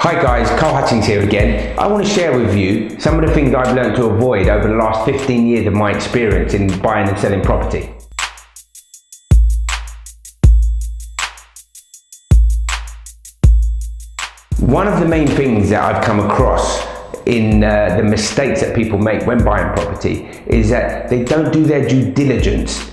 Hi guys, Carl Hutchings here again. I want to share with you some of the things I've learned to avoid over the last 15 years of my experience in buying and selling property. One of the main things that I've come across in the mistakes that people make when buying property is that they don't do their due diligence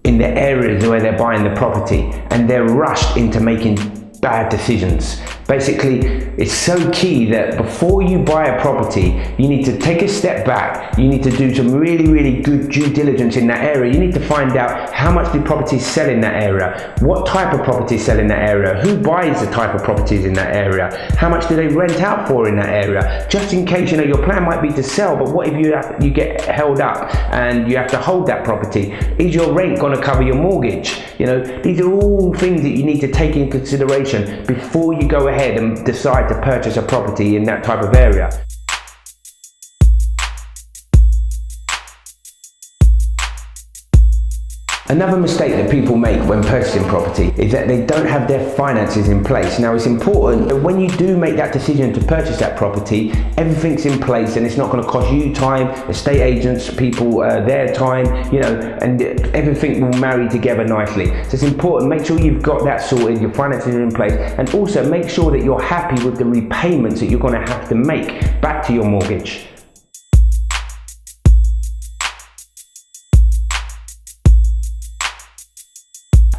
in the areas where they're buying the property, and they're rushed into making bad decisions. Basically, it's so key that before you buy a property, you need to take a step back. You need to do some really good due diligence in that area. You need to find out how much the properties sell in that area, what type of properties sell in that area, who buys the type of properties in that area, how much do they rent out for in that area, just in case, you know, your plan might be to sell, but what if you get held up and you have to hold that property? Is your rent going to cover your mortgage? You know, these are all things that you need to take into consideration before you go ahead and decide to purchase a property in that type of area. Another mistake that people make when purchasing property is that they don't have their finances in place. Now, it's important that when you do make that decision to purchase that property, everything's in place and it's not going to cost you time, estate agents, people, their time, you know, and everything will marry together nicely. So it's important, make sure you've got that sorted, your finances are in place, and also make sure that you're happy with the repayments that you're going to have to make back to your mortgage.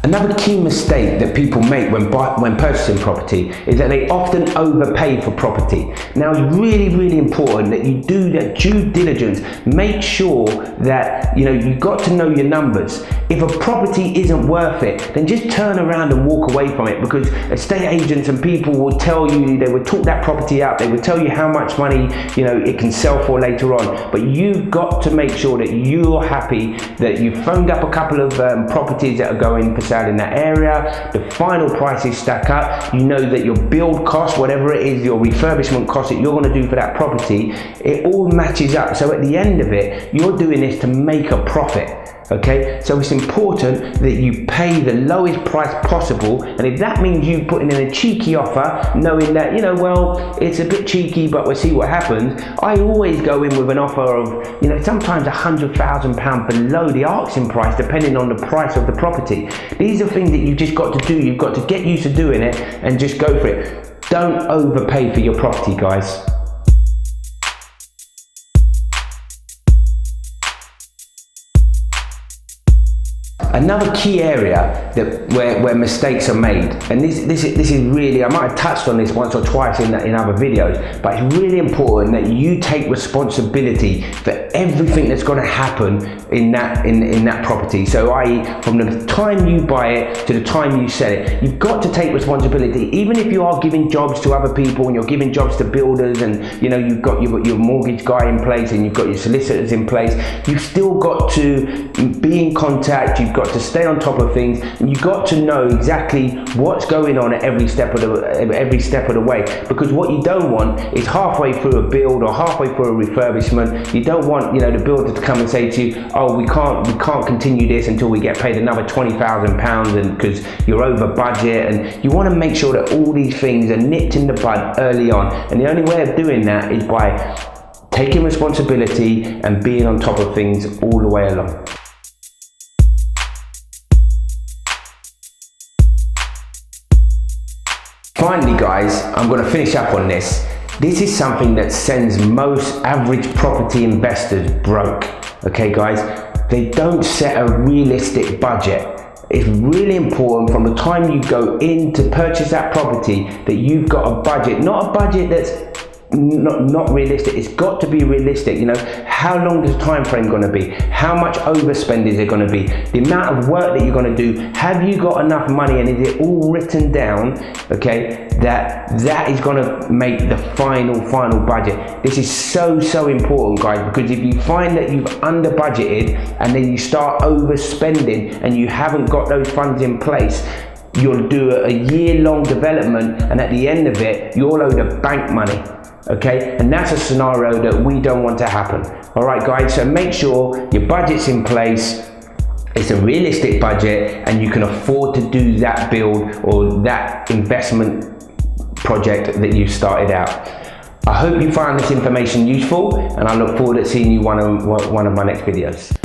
Another key mistake that people make when purchasing property is that they often overpay for property. Now, it's really important that you do that due diligence. Make sure that, you know, you've got to know your numbers. If a property isn't worth it, then just turn around and walk away from it, because estate agents and people will tell you, they will talk that property up, they will tell you how much money, you know, it can sell for later on. But you've got to make sure that you're happy, that you've phoned up a couple of properties that are going for sale in that area, the final prices stack up, you know that your build cost, whatever it is, your refurbishment cost that you're going to do for that property, it all matches up. So at the end of it, you're doing this to make a profit. Okay, so it's important that you pay the lowest price possible, and if that means you putting in a cheeky offer, knowing that, you know, well, it's a bit cheeky, but we'll see what happens. I always go in with an offer of, you know, sometimes £100,000 below the asking price, depending on the price of the property. These are things that you've just got to do. You've got to get used to doing it and just go for it. Don't overpay for your property, guys. Another key area that where mistakes are made, and this is really, I might have touched on this once or twice in other videos, but it's really important that you take responsibility for everything that's going to happen in that property. So i.e., from the time you buy it to the time you sell it, you've got to take responsibility. Even if you are giving jobs to other people and you're giving jobs to builders, and you know, you've got your mortgage guy in place and you've got your solicitors in place, you've still got to be in contact. You've got to stay on top of things, and you've got to know exactly what's going on at every step of the way, because what you don't want is halfway through a build or halfway through a refurbishment, you don't want, you know, the builder to come and say to you, oh, we can't continue this until we get paid another £20,000, and because you're over budget. And you want to make sure that all these things are nipped in the bud early on, and the only way of doing that is by taking responsibility and being on top of things all the way along. Finally, guys, I'm going to finish up on this. This is something that sends most average property investors broke. Okay, guys, they don't set a realistic budget. It's really important from the time you go in to purchase that property that you've got a budget, not a budget that's not realistic. It's got to be realistic. You know, how long is the time frame going to be? How much overspend is it going to be? The amount of work that you're going to do. Have you got enough money, and is it all written down? Okay, that is going to make the final budget. This is so important, guys, because if you find that you've under budgeted and then you start overspending and you haven't got those funds in place, you'll do a year-long development, and at the end of it, you'll owe the bank money. Okay, and that's a scenario that we don't want to happen. All right, guys, so make sure your budget's in place, it's a realistic budget, and you can afford to do that build or that investment project that you started out. I hope you found this information useful, and I look forward to seeing you one of my next videos.